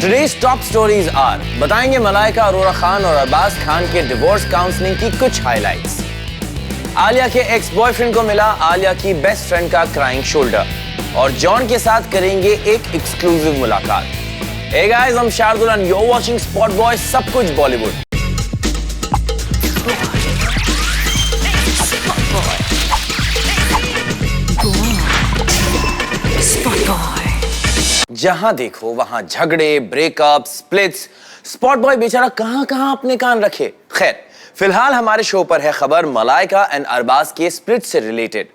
Today's top stories are बताएंगे मलाइका अरोरा खान और अरबाज खान के डिवोर्स काउंसलिंग की कुछ हाइलाइट्स। आलिया के एक्स बॉयफ्रेंड को मिला आलिया की बेस्ट फ्रेंड का क्राइंग शोल्डर और जॉन के साथ करेंगे एक एक्सक्लूसिव मुलाकात। Hey guys, I'm Shardul and you're watching Spot Boy सब कुछ बॉलीवुड। जहां देखो वहां झगड़े, ब्रेकअप, स्प्लिट्स। स्पॉट बॉय बेचारा कहां अपने कान रखे। खैर, फिलहाल हमारे शो पर है खबर मलाइका एंड अरबाज के स्प्लिट से रिलेटेड।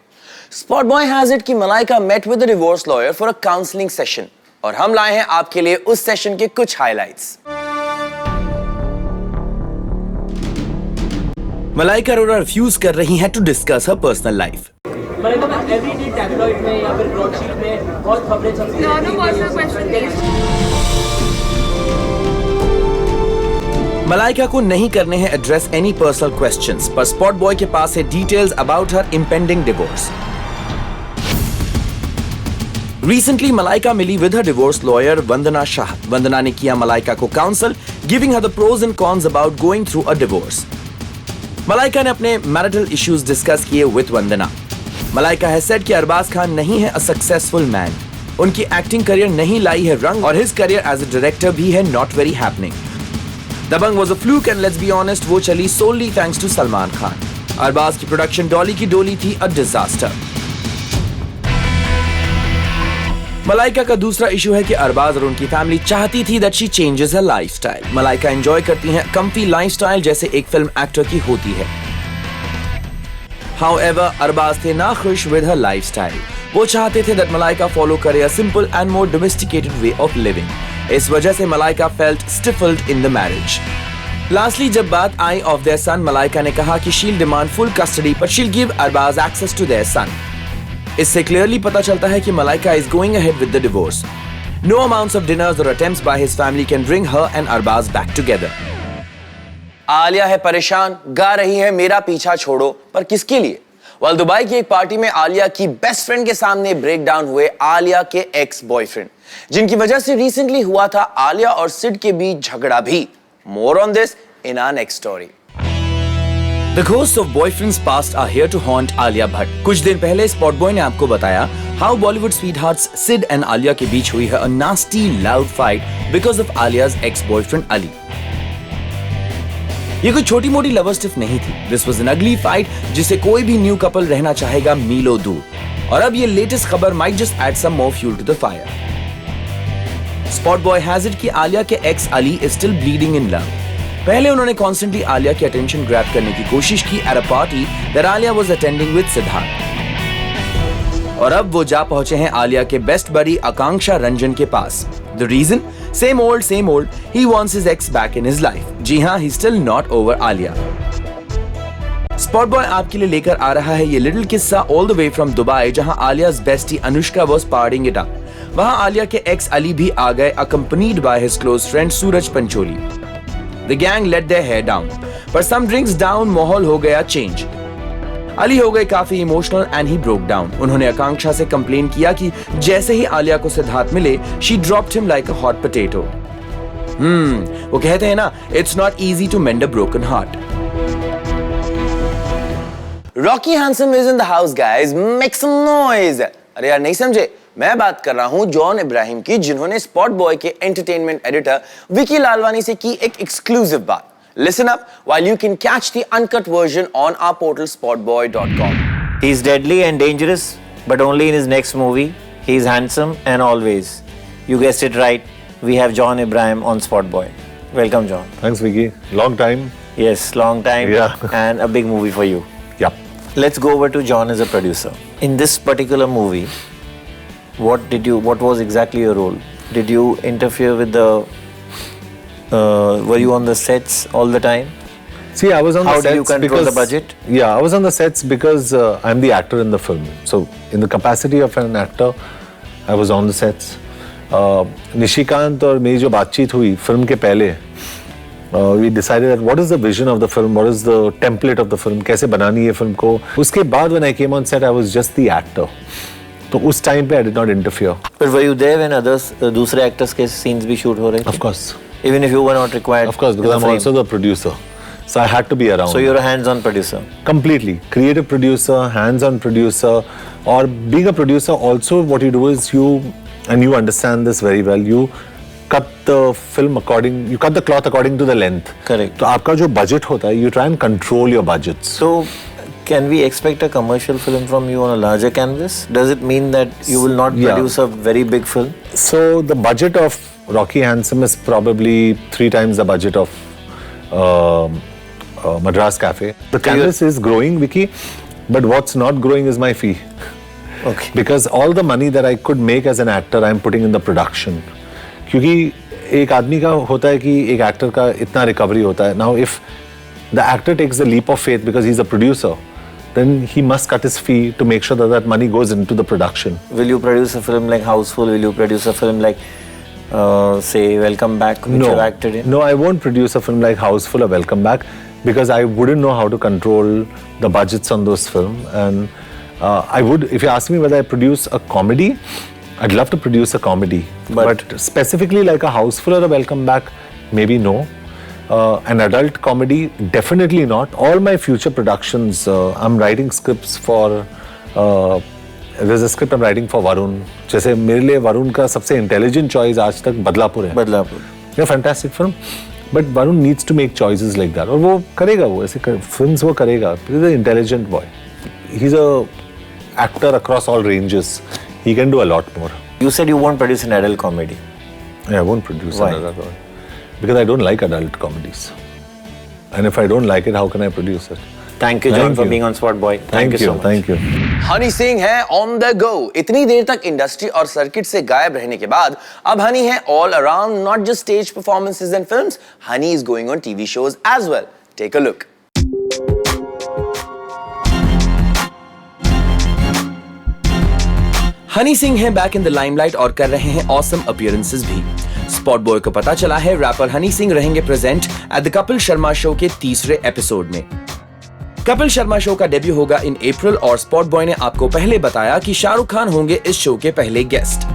स्पॉट बॉय हैज इट कि Malaika met with the divorce lawyer for a counselling session और हम लाए हैं आपके लिए उस सेशन के कुछ हाइलाइट्स। मलाइका अरोरा रिफ्यूज कर रही हैं to discuss her personal life. Everyday tabloid में या फिर ब्रॉडशीट में बहुत खबरें चलती हैं। मलाइका को नहीं करने हैं एड्रेस एनी पर्सनल क्वेश्चंस, पर स्पॉट बॉय के पास है details about her impending divorce. Recently, Malaika मिली with her divorce lawyer Vandana Shah. Vandana ने किया मलाइका को counsel, giving her the pros and cons about going through a divorce. Malaika ने अपने मैरिटल इश्यूज डिस्कस किए with Vandana. Malaika has said कि अरबाज खान नहीं है a successful man। उनकी एक्टिंग करियर नहीं लाई है रंग और his career as a director भी है not very happening। Dabangg was a fluke and let's be honest वो चली solely thanks to Salman Khan. Arbaaz की प्रोडक्शन डॉली की डोली थी a disaster। मलाइका का दूसरा इशू है कि अरबाज और उनकी फैमिली चाहती थी that she changes her lifestyle। Malaika enjoy करती हैं comfy lifestyle जैसे एक फिल्म एक्टर की होती है। However, अरबाज थे ना खुश with her lifestyle। वो चाहते थे that मलाइका फॉलो करे a simple and more domesticated way of living। इस वजह से Malaika felt stifled in the marriage। Lastly, जब बात आई of their son, मलाइका ने कहा कि she'll demand full custody, but she'll give Arbaaz access to their son। इससे क्लियरली पता चलता है कि Malaika is going ahead with the divorce। No amounts of dinners or attempts by his family can bring her and Arbaaz back together। Alia है परेशान, गा रही है मेरा पीछा छोड़ो, पर किसके लिए? वेल, दुबई की एक पार्टी में आलिया की बेस्ट फ्रेंड के सामने ब्रेक डाउन हुए आलिया के एक्स बॉयफ्रेंड, जिनकी वजह से रिसेंटली हुआ था आलिया और सिड के बीच झगड़ा भी। More on this in our next story. The ghosts of boyfriends past are here to haunt Alia Bhatt। कुछ दिन पहले स्पॉट बॉय ने आपको बताया how Bollywood sweethearts Sid and Alia के बीच हुई है a nasty loud fight because of Alia's ex-boyfriend Ali। ये कोई छोटी मोटी लवर स्टिफ नहीं थी। This was an ugly fight जिसे कोई भी न्यू कपल रहना चाहेगा मीलों दूर। और अब ये लेटेस्ट खबर might just add some more fuel to the fire। Spot boy has it कि आलिया के x Ali is still bleeding in love। पहले उन्होंने कॉन्स्टेंटली आलिया की अटेंशन ग्रैब करने की कोशिश की at a party that Alia was attending with Siddharth. और अब वो जा पहुंचे हैं आलिया के बेस्ट बडी आकांक्षा रंजन के पास। The reason? Same old, he wants his ex back in his life। जी हाँ, he's still not over Alia। Spot boy आपके लिए लेकर आ रहा है ये लिटिल किस्सा all the way from Dubai, जहां आलिया's bestie Anushka was partying it up। वहां आलिया के एक्स अली भी आ गए, accompanied by his close friend Suraj Pancholi. The gang let their hair down, पर some drinks down माहौल हो गया चेंज। अली हो गए काफी emotional and he broke down. उन्होंने आकांक्षा से कंप्लेन किया कि जैसे ही आलिया को सिद्धार्थ मिले she dropped him like a hot potato. वो कहते हैं ना, it's not easy to mend a broken heart. Rocky Handsome is in the house guys, make some noise. अरे यार नहीं समझे, मैं बात कर रहा हूं जॉन इब्राहिम की, जिन्होंने स्पॉट बॉय के एंटरटेनमेंट एडिटर विकी लालवानी से की एक एक्सक्लूसिव बात। Listen up while you can catch the uncut version on our portal spotboy.com। He's deadly and dangerous, but only in his next movie. He's handsome and always. You guessed it right. We have John Ibrahim on Spot Boy. Welcome, John. Thanks, Vicky. Long time. Yes, long time. Yeah. And a big movie for you. Yeah. Let's go over to John as a producer. In this particular movie, what was exactly your role? Did you interfere with the were you on the sets all the time? See, I was on the sets. How do you control the budget? Yeah, I was on the sets because I'm the actor in the film. So, in the capacity of an actor, I was on the sets. Nishikant और मेरी जो बातचीत हुई film के पहले, we decided that what is the vision of the film, what is the template of the film, कैसे बनानी है फिल्म को। उसके बाद when I came on set, I was just the actor. तो उस टाइम पे I did not interfere. But were you there when others, दूसरे actors के scenes भी shoot हो रहे थे? Of course. Even if you were not required. Of course, because in the I'm frame. also the producer. So I had to be around. So you're a hands-on producer. Completely. Creative producer, hands-on producer. Or being a producer also what you do is you, and you understand this very well, you cut the film according, you cut the cloth according to the length. Correct. तो आपका जो budget होता है, you try and control your budgets. So can we expect a commercial film from you on a larger canvas? Does it mean that you will not Yeah. produce a very big film? So the budget of Rocky Handsome is probably 3 times the budget of Madras Cafe. The canvas is growing, Vicky, but what's not growing is my fee. Okay. Because all the money that I could make as an actor, I'm putting in the production. क्योंकि एक आदमी का होता है कि एक actor का इतना रिकवरी होता है. Now if the actor takes the leap of faith because he's a producer, then he must cut his fee to make sure that that money goes into the production. Will you produce a film like Houseful? Will you produce a film like, say, Welcome Back, which you've acted in? No, I won't produce a film like Houseful or Welcome Back because I wouldn't know how to control the budgets on those films. And I would, if you ask me whether I produce a comedy, I'd love to produce a comedy. But specifically like a Houseful or a Welcome Back, maybe no. An adult comedy, definitely not. All my future productions, I'm writing scripts for. There's a script I'm writing for Varun. जैसे मेरे लिए वरुण का सबसे intelligent choice आज तक बदलापुर है. Badlapur. Yeah, fantastic film. But Varun needs to make choices like that. और वो करेगा, वो ऐसे films वो करेगा. He's an intelligent boy. He's a actor across all ranges. He can do a lot more. You said you won't produce an adult comedy. Yeah, I won't produce Why? another one. Because I don't like adult comedies. And if I don't like it, how can I produce it? Thank you, John, for being on Spot Boy. Thank you so much. Thank you. Honey Singh है on the go. इतनी देर तक industry और circuit से गायब रहने के बाद अब हनी है all around, not just stage performances and films. Honey is going on TV shows as well. Take a look. Honey Singh है बैक इन द लाइमलाइट और कर रहे हैं ऑसम अपीयरेंसेस भी. स्पॉट बॉय को पता चला है रैपर हनी सिंह रहेंगे present at the Kapil Sharma show के 3रे एपिसोड में. कपिल शर्मा शो का डेब्यू होगा इन अप्रैल और स्पॉट बॉय ने आपको पहले बताया कि शाहरुख खान होंगे इस शो के पहले गेस्ट.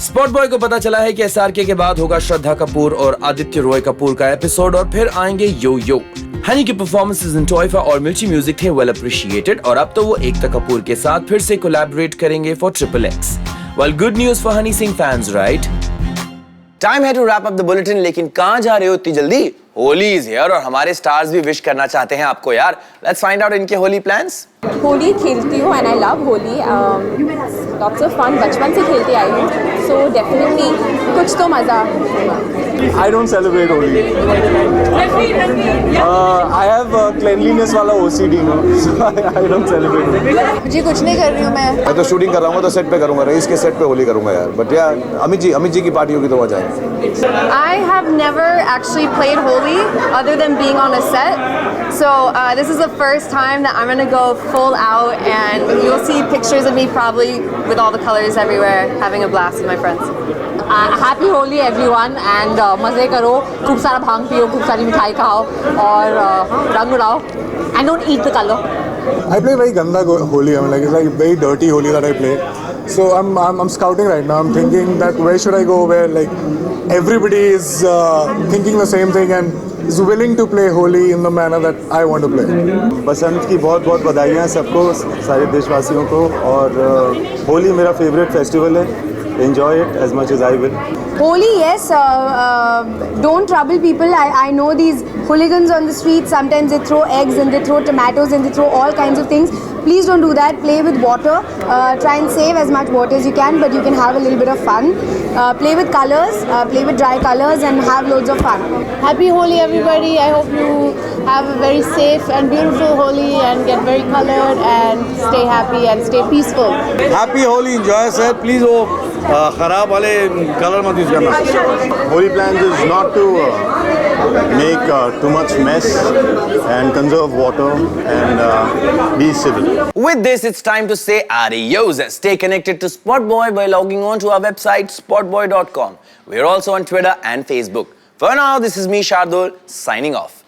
स्पॉट बॉय को पता चला है कि एसआरके के बाद होगा श्रद्धा कपूर और आदित्य रॉय कपूर का एपिसोड और फिर आएंगे यो यो. हनी के परफॉर्मेंसेस इन टॉयफा और मिर्ची म्यूजिक थे वेल अप्रिशिएटेड और अब तो वो एकता कपूर के साथ फिर से कोलैबोरेट करेंगे for XXX. Well, good news for Honey Singh fans, right? Time है to wrap up the bulletin. लेकिन कहां जा रहे हो इतनी जल्दी? होली इज हियर और हमारे स्टार्स भी विश करना चाहते हैं आपको यार. लेट्स फाइंड आउट इनके होली प्लान्स. होली खेलती हूँ and I love Holi. Lots of fun. बचपन से खेलती आई हूँ, सो डेफिनेटली कुछ तो मज़ा. I don't celebrate Holi. I have cleanliness वाला OCD, no, so I don't celebrate Holi. जी कुछ नहीं कर रही हूँ मैं तो शूटिंग कर रहा हूँ तो सेट पे करूँगा, रईस के सेट पे होली करूँगा यार. बट यार अमित जी की पार्टी होगी तो वहाँ जाएंगे. I have never actually played Holi other than being on a set. So this is the first time that I'm going to go full out and you'll see pictures of me probably with all the colors everywhere having a blast with my friends. Happy Holi everyone and मज़े करो, खूब सारा भांग पियो, खूब सारी मिठाई खाओ और रंग उड़ाओ and don't eat the colour. I play very ganda Holi. I mean, like it's like very dirty Holi that I play. So I'm scouting right now. I'm thinking that where should I go where like everybody is thinking the same thing and is willing to play Holi in the manner that I want to play. बसंत की बहुत बहुत बधाइयाँ सबको, सारे देशवासियों को. और होली मेरा फेवरेट फेस्टिवल है. Enjoy it as much as I will. Holi, yes. Don't trouble people. I know these hooligans on the street. Sometimes they throw eggs and they throw tomatoes and they throw all kinds of things. Please don't do that. Play with water. Try and save as much water as you can, but you can have a little bit of fun. Play with colors. Play with dry colors and have loads of fun. Happy Holi everybody. I hope you have a very safe and beautiful Holi and get very colored and stay happy and stay peaceful. Happy Holi, enjoy yourself. Please वो खराब वाले colour मत use करना. Holi plans is not to make too much mess and conserve water and be civil. With this, it's time to say adios. Stay connected to Spot Boy by logging on to our website spotboy.com. We're also on Twitter and Facebook. For now, this is me, Shardul, signing off.